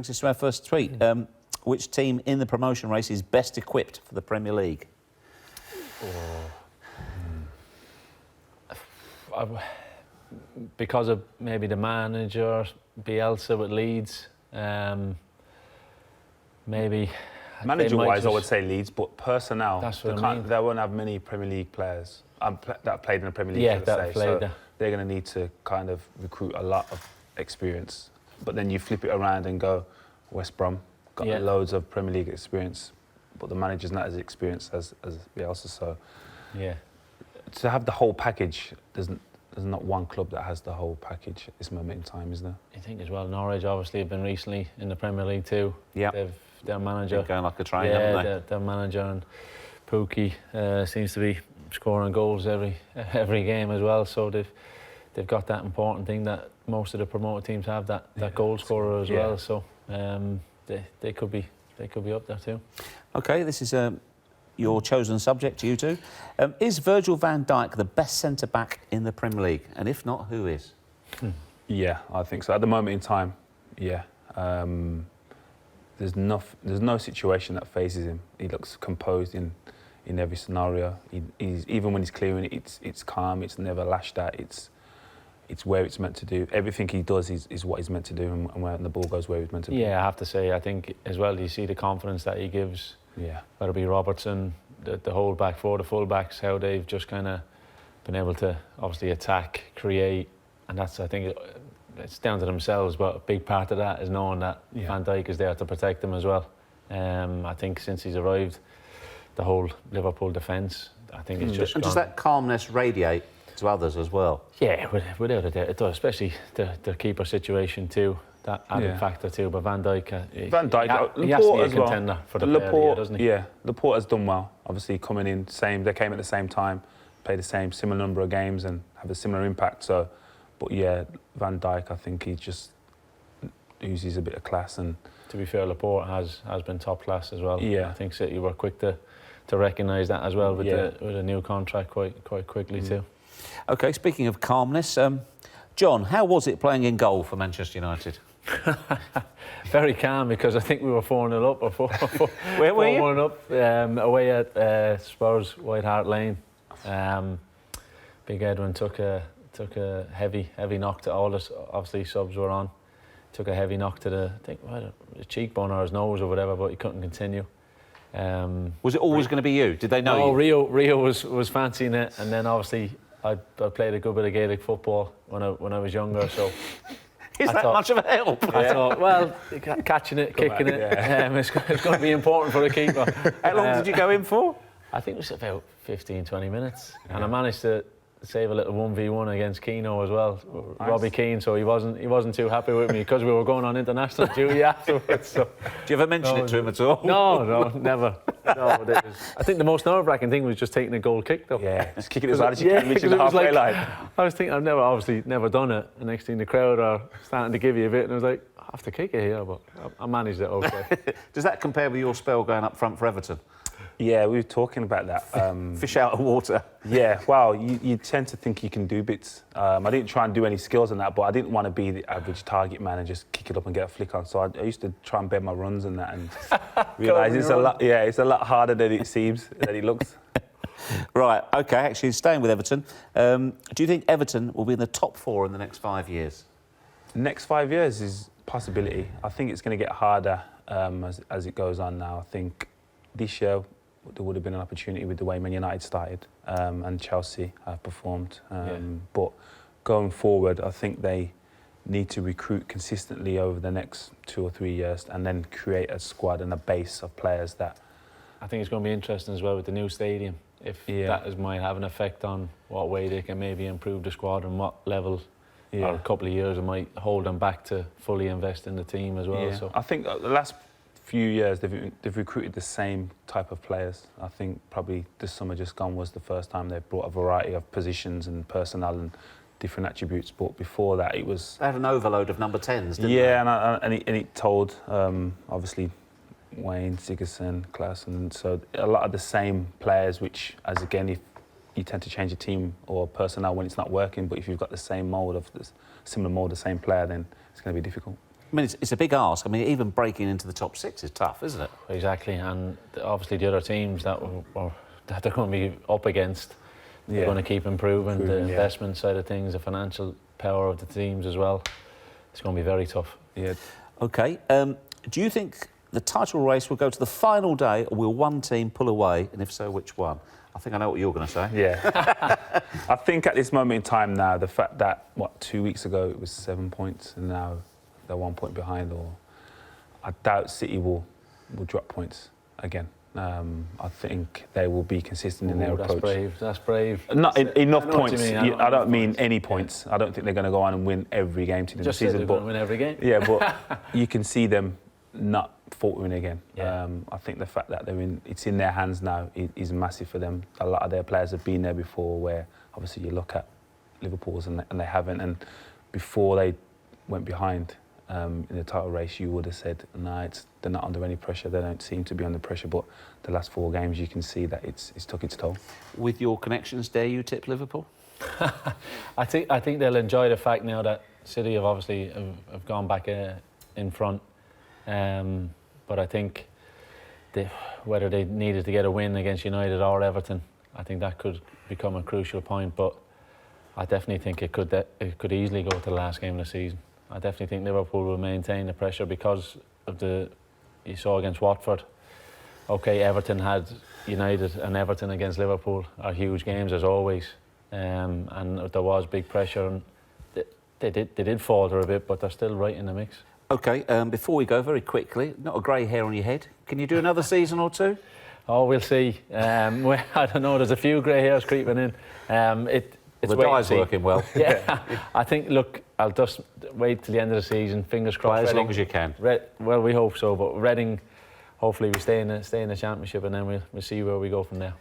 brings us to our first tweet. Which team in the promotion race is best equipped for the Premier League? Because of maybe the manager, Bielsa with Leeds, maybe... Manager-wise, I would say Leeds, but personnel, they won't have many Premier League players that played in the Premier League, so they're going to need to kind of recruit a lot of experience. But then you flip it around and go, West Brom got loads of Premier League experience, but the manager's not as experienced as Bielsa, so... Yeah. To have the whole package, there's not one club that has the whole package at this moment in time, is there? I think as well, Norwich obviously have been recently in the Premier League too. Yeah. Their manager... They're going like a train, haven't they? Their manager and Pookie seems to be scoring goals every game as well, so they've got that important thing that most of the promoted teams have, that goal scorer as well, so they could be up there too. OK, this is your chosen subject, you two. Is Virgil van Dijk the best centre-back in the Premier League? And if not, who is? Yeah, I think so. At the moment in time, yeah. There's no situation that phases him. He looks composed in every scenario. He's even when he's clearing it, it's calm. It's never lashed at. It's where it's meant to do. Everything he does is what he's meant to do, and when the ball goes where he's meant to. Yeah, I have to say, I think as well. You see the confidence that he gives. Yeah. Whether it be Robertson, the whole back four, the full backs, how they've just kind of been able to obviously attack, create, and that's, I think, it's down to themselves, but a big part of that is knowing that Van Dijk is there to protect them as well. I think since he's arrived, the whole Liverpool defence, I think it's just. And does that calmness radiate to others as well? Yeah, without a doubt it does, especially the keeper situation too. That added factor too. But Van Dijk, he has to be a contender for the player of the year, doesn't he? Yeah, Laporte has done well. Obviously, coming in they came at the same time, played the similar number of games, and have a similar impact. So. But yeah, Van Dijk, I think he just oozes a bit of class. And to be fair, Laporte has been top class as well. Yeah. I think City were quick to recognise that as well with a new contract quite quickly too. OK, speaking of calmness, John, how was it playing in goal for Manchester United? Very calm, because I think we were 4-0 up or 4 Where were you? 4-1 up away at Spurs White Hart Lane. Big Edwin took a heavy knock to all us. Obviously subs were on. Took a heavy knock to the cheekbone or his nose or whatever, but he couldn't continue. Was it always going to be you? Did they know you? No, Rio was fancying it, and then obviously I played a good bit of Gaelic football when I was younger, so. Is that much of a help? I thought, well, catching it, kicking it, it's going to be important for a keeper. How long did you go in for? I think it was about 15-20 minutes, and I managed to save a little 1v1 against Keano as well, nice. Robbie Keane, so he wasn't too happy with me because we were going on international duty afterwards. So. Do you ever mention it to him at all? No, never. No, I think the most nerve-wracking thing was just taking a goal kick, though. Yeah, just kicking it as hard as you can, reaching the halfway line. I was thinking, I've never done it. The next thing, the crowd are starting to give you a bit, and I was like, I have to kick it here, but I managed it okay. Does that compare with your spell going up front for Everton? Yeah, we were talking about that. Fish out of water. Yeah, well, you tend to think you can do bits. I didn't try and do any skills on that, but I didn't want to be the average target man and just kick it up and get a flick on. So I used to try and bend my runs and that, and realise it's a lot harder than it seems, than it looks. Right, OK, actually, staying with Everton, do you think Everton will be in the top 4 in the next 5 years? Next 5 years is a possibility. I think it's going to get harder as it goes on now. I think this year there would have been an opportunity with the way Man United started and Chelsea have performed. But going forward, I think they need to recruit consistently over the next 2 or 3 years and then create a squad and a base of players that... I think it's going to be interesting as well with the new stadium, if that might have an effect on what way they can maybe improve the squad and what level or a couple of years it might hold them back to fully invest in the team as well. So I think the last few years they've recruited the same type of players. I think probably this summer just gone was the first time they've brought a variety of positions and personnel and different attributes, but before that it was... They had an overload of number 10s, didn't they? Yeah, and it told, obviously, Wayne, Sigurdsson, Klaassen, so a lot of the same players, which, as again, if you tend to change a team or personnel when it's not working, but if you've got the same mould of this similar mould, the same player, then it's going to be difficult. I mean, it's a big ask. I mean, even breaking into the top 6 is tough, isn't it? Exactly, and obviously the other teams that that they're going to be up against, they're going to keep improving the investment side of things, the financial power of the teams as well. It's going to be very tough. Yeah. OK. Do you think the title race will go to the final day, or will one team pull away? And if so, which one? I think I know what you're going to say. Yeah. I think at this moment in time now, the fact that, 2 weeks ago it was 7 points and now they're 1 point behind, or I doubt City will drop points again. I think they will be consistent in their approach. That's brave. Not enough points. I don't mean points. any points. I don't think they're going to go on and win every game to the Just season. they're going to win every game. Yeah, but you can see them not faltering again. Yeah. I think the fact that it's in their hands now is massive for them. A lot of their players have been there before, where obviously you look at Liverpool's and they haven't. And before they went behind in the title race, you would have said, no, they're not under any pressure. They don't seem to be under pressure. But the last 4 games, you can see that it's took its toll. With your connections, dare you tip Liverpool? I think they'll enjoy the fact now that City have obviously have gone back in front. But I think whether they needed to get a win against United or Everton, I think that could become a crucial point. But I definitely think it could easily go to the last game of the season. I definitely think Liverpool will maintain the pressure because of you saw against Watford. OK, Everton had United, and Everton against Liverpool are huge games as always. And there was big pressure, and they did falter a bit, but they're still right in the mix. OK, before we go, very quickly, not a grey hair on your head. Can you do another season or 2? Oh, we'll see. Well, I don't know, there's a few grey hairs creeping in. It's the dye's working well. Yeah, I think, look, I'll just wait till the end of the season, fingers crossed. Play as long as you can. Well, we hope so, but Reading, hopefully we stay in the championship, and then we'll see where we go from there.